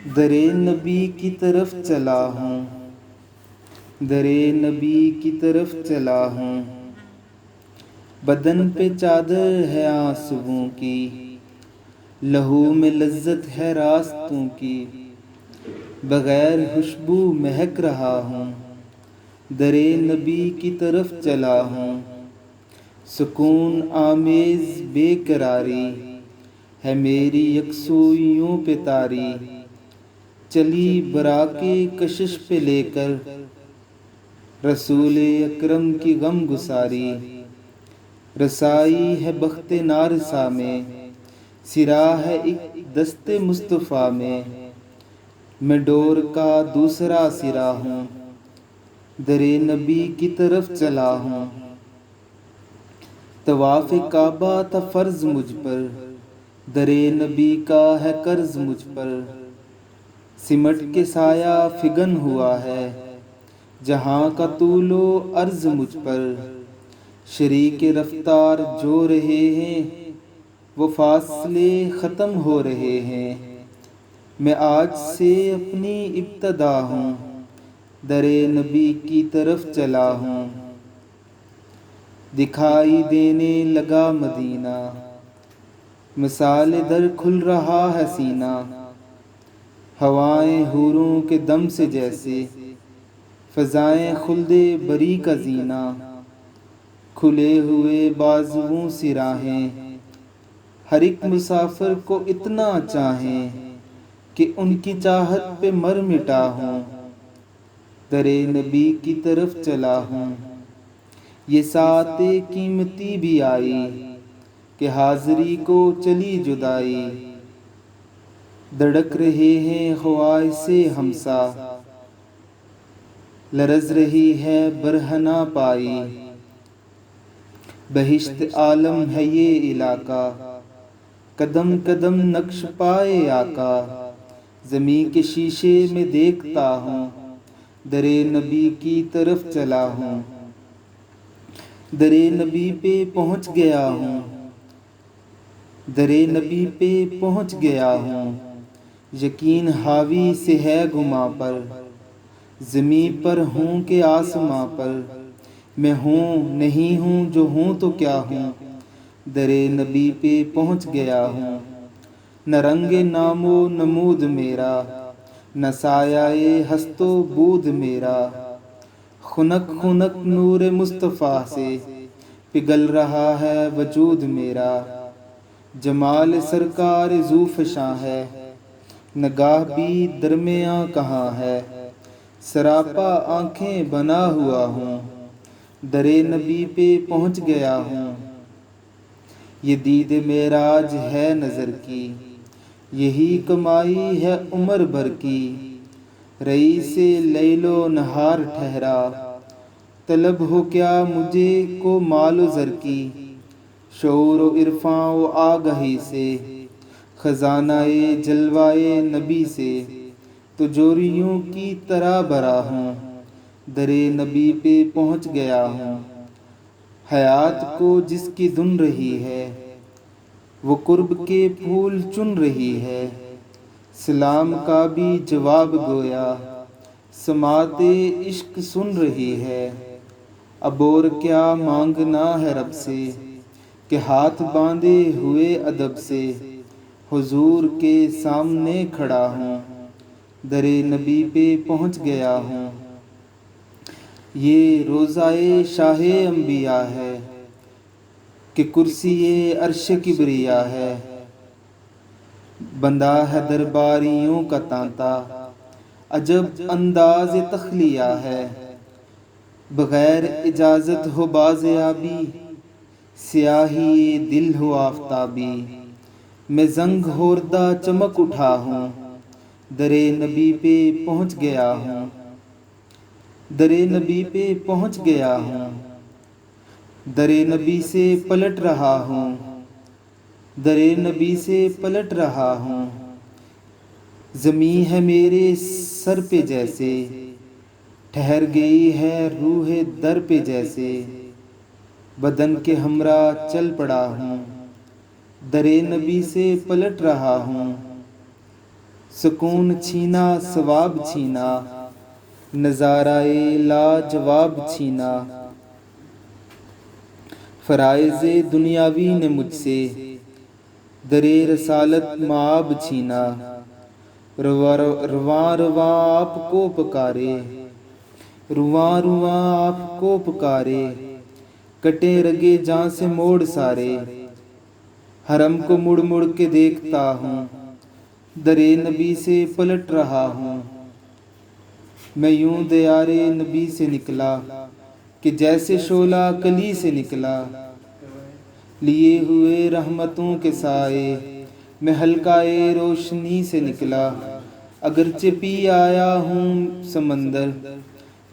درے نبی کی طرف چلا ہوں، درے نبی کی طرف چلا ہوں، بدن پہ چادر ہے آنسوؤں کی، لہو میں لذت ہے راستوں کی، بغیر خوشبو مہک رہا ہوں، درے نبی کی طرف چلا ہوں، سکون آمیز بے قراری ہے میری یکسوئیوں پہ طاری، چلی براقِ کشش پہ لے کر رسول اکرم کی غم گساری، رسائی ہے بخت نارسا میں، سرا ہے ایک دست مصطفیٰ میں ڈور کا دوسرا سرا ہوں، درے نبی کی طرف چلا ہوں، طواف کعبہ تھا فرض مجھ پر، درے نبی کا ہے قرض مجھ پر، سمٹ کے سایہ فگن ہوا ہے جہاں کا طول و عرض مجھ پر، شریک رفتار جو رہے ہیں وہ فاصلے ختم ہو رہے ہیں، میں آج سے اپنی ابتدا ہوں، درے نبی کی طرف چلا ہوں، دکھائی دینے لگا مدینہ، مثال در کھل رہا ہے سینہ، ہوائیں حوروں کے دم سے جیسے فضائیں خلد بری کا زینہ، کھلے ہوئے بازوؤں سے راہیں ہر ایک مسافر کو اتنا چاہیں کہ ان کی چاہت پہ مر مٹا ہوں، درے نبی کی طرف چلا ہوں، یہ ساعت قیمتی بھی آئی کہ حاضری کو چلی جدائی، دھڑک رہے ہیں خواہش ہمسا، لرز رہی ہے برہنہ پائی، بہشت عالم ہے یہ علاقہ، قدم قدم نقش پائے آقا، زمین کے شیشے میں دیکھتا ہوں، درے نبی کی طرف چلا ہوں، درے نبی پہ پہنچ گیا ہوں، درے نبی پہ پہنچ گیا ہوں، یقین حاوی سے ہے گماں پر، زمیں پر ہوں کہ آسماں پر، میں ہوں نہیں ہوں جو ہوں تو کیا ہوں، درے نبی پہ پہنچ گیا ہوں، نہ رنگ نام و نمود میرا، نہ سایہ ہست و بود میرا، خنک خنک نور مصطفیٰ سے پگھل رہا ہے وجود میرا، جمال سرکار ذو فشاں ہے، نگاہ بھی درمیاں کہاں ہے، سراپا آنکھیں بنا ہوا ہوں، درے نبی پہ پہنچ گیا ہوں، یہ دید معراج ہے نظر کی، یہی کمائی ہے عمر بھر کی، رئیس لیل و نہار ٹھہرا، طلب ہو کیا مجھے کو مال و زر کی، شعور و عرفاں و آگہی سے، خزانہ جلوائے نبی سے، تو جوریوں کی طرح بھرا ہوں، درے نبی پہ پہنچ گیا ہوں، حیات کو جس کی دھن رہی ہے وہ قرب کے پھول چن رہی ہے، سلام کا بھی جواب گویا سماعت عشق سن رہی ہے، اب اور کیا مانگنا ہے رب سے کہ ہاتھ باندھے ہوئے ادب سے حضور کے سامنے کھڑا ہوں، درے نبی پہ پہنچ گیا ہوں، یہ روضۂ شاہ انبیاء ہے کہ کرسی عرش کبریا ہے، بندہ ہے درباریوں کا تانتا، عجب انداز تخلیہ ہے، بغیر اجازت ہو بازیابی، سیاہی دل ہو آفتابی، میں زنگ ہوردہ چمک اٹھا ہوں، درے نبی پہ پہنچ گیا ہوں، درے نبی پہ پہنچ گیا ہوں، درے نبی سے پلٹ رہا ہوں، درے نبی سے پلٹ رہا ہوں، زمیں ہے میرے سر پہ جیسے ٹھہر گئی ہے روح در پہ جیسے، بدن کے ہمراہ چل پڑا ہوں، درے نبی سے پلٹ رہا ہوں، سکون چھینا ثواب چھینا، نظارہ لاجواب چھینا، فرائض دنیاوی نے مجھ سے در رسالت مآب چھینا، رواں رواں آپ کو پکارے، رواں رواں آپ کو پکارے، کٹے رگے جاں سے موڑ سارے، حرم کو مڑ مڑ کے دیکھتا ہوں، در نبی سے پلٹ رہا ہوں، میں یوں دیار نبی سے نکلا کہ جیسے شعلہ کلی سے نکلا، لیے ہوئے رحمتوں کے سائے میں حلقۂ روشنی سے نکلا، اگرچہ پی آیا ہوں سمندر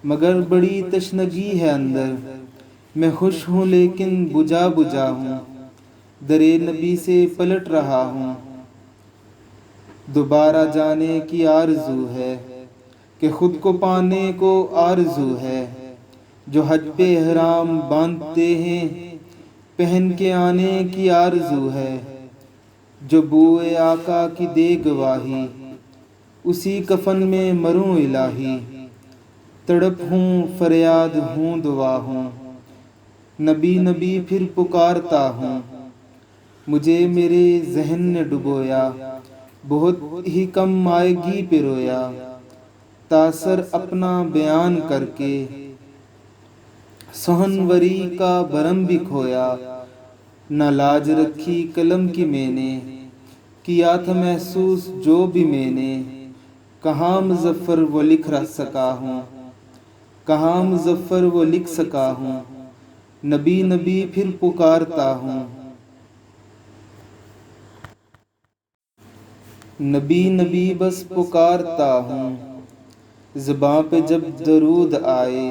مگر بڑی تشنگی ہے اندر، میں خوش ہوں لیکن بجھا بجھا ہوں، در نبی سے پلٹ رہا ہوں، دوبارہ جانے کی آرزو ہے کہ خود کو پانے کو آرزو ہے، جو حج پہ احرام باندھتے ہیں پہن کے آنے کی آرزو ہے، جو بوئے آقا کی دے گواہی اسی کفن میں مروں الہی، تڑپ ہوں فریاد ہوں دعا ہوں، نبی نبی پھر پکارتا ہوں، مجھے میرے ذہن نے ڈبویا بہت ہی کم مائگی پہ رویا، تاثر اپنا بیان کر کے سہنوری کا بھرم بھی کھویا، نہ لاج رکھی قلم کی میں نے، کیا تھا محسوس جو بھی میں نے، کہاں مظفر وہ لکھ سکا ہوں، کہاں مظفر وہ لکھ سکا ہوں، نبی نبی پھر پکارتا ہوں، نبی نبی بس پکارتا ہوں، زباں پہ جب درود آئے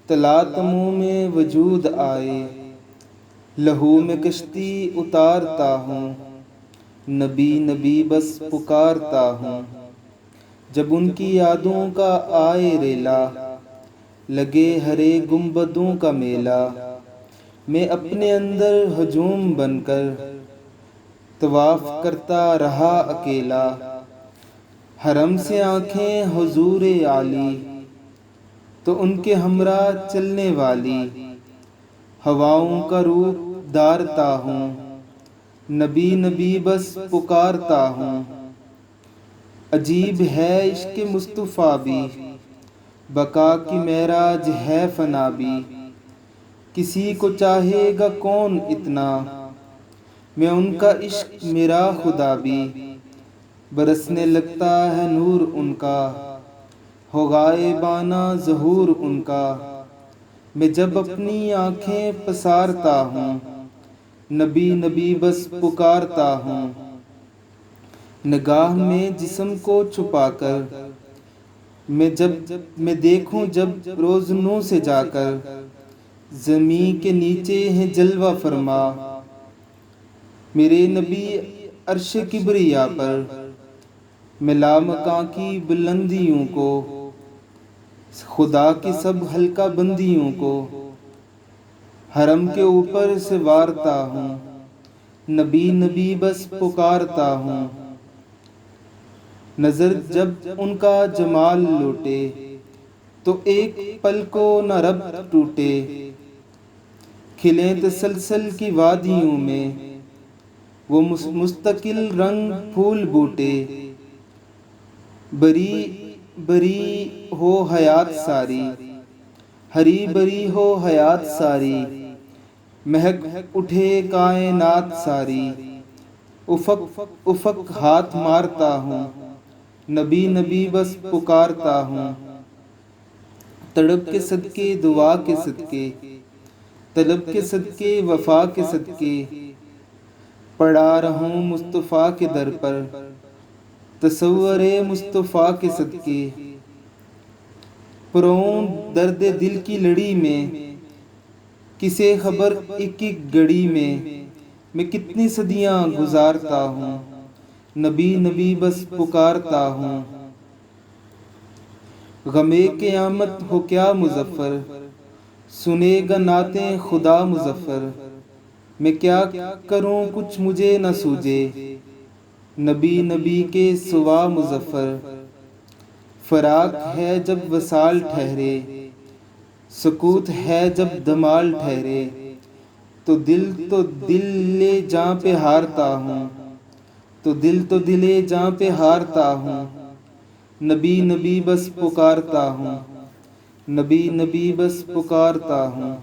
طلعت منہ میں وجود آئے، لہو میں کشتی اتارتا ہوں، نبی نبی بس پکارتا ہوں، جب ان کی یادوں کا آئے ریلا لگے ہرے گنبدوں کا میلہ، میں اپنے اندر ہجوم بن کر طواف کرتا رہا اکیلا، حرم سے آنکھیں حضور عالی تو ان کے ہمراہ چلنے والی، ہواؤں کا روپ دھارتا ہوں، نبی نبی بس پکارتا ہوں، عجیب ہے عشق مصطفیٰ بھی، بقا کی معراج ہے فنا بھی، کسی کو چاہے گا کون اتنا، میں ان کا عشق میرا خدا بھی، برسنے لگتا ہے نور ان کا، ہو غائبانہ ظہور ان کا، میں جب اپنی آنکھیں پسارتا ہوں، نبی نبی بس پکارتا ہوں، نگاہ میں جسم کو چھپا کر میں دیکھوں جب روزنوں سے جا کر، زمین کے نیچے ہیں جلوہ فرما، میرے نبی عرش کبریا پر، میں لامکاں کی بلندیوں کو، خدا کی سب حلقہ بندیوں کو، حرم کے اوپر سے وارتا ہوں، نبی نبی بس پکارتا ہوں، نظر جب ان کا جمال لوٹے تو ایک پل کو نہ رب ٹوٹے، کھلیں تسلسل کی وادیوں میں وہ مستقل رنگ پھول بوٹے، بری بری ہو حیات ساری، ہری بری ہو حیات ساری، مہک اٹھے کائنات ساری، افق افق ہاتھ مارتا ہوں، نبی نبی بس پکارتا ہوں، تڑپ کے صدقے دعا کے صدقے، طلب کے صدقے وفا کے صدقے، پڑا رہوں مصطفیٰ کے در پر، تصور مصطفیٰ کے صدقے، پروں درد دل کی لڑی میں، کسے خبر ایک ایک گھڑی میں کتنی صدیاں گزارتا ہوں، نبی نبی بس پکارتا ہوں، غمِ قیامت ہو کیا مظفر، سنے گا نعتیں خدا مظفر، میں کیا کروں کچھ مجھے نہ سوجے، نبی نبی کے سوا مظفر، فراق ہے جب وصال ٹھہرے، سکوت ہے جب دمال ٹھہرے، تو دل لے جاں پہ ہارتا ہوں، تو دل جاں پہ ہارتا ہوں، نبی نبی بس پکارتا ہوں، نبی نبی بس پکارتا ہوں۔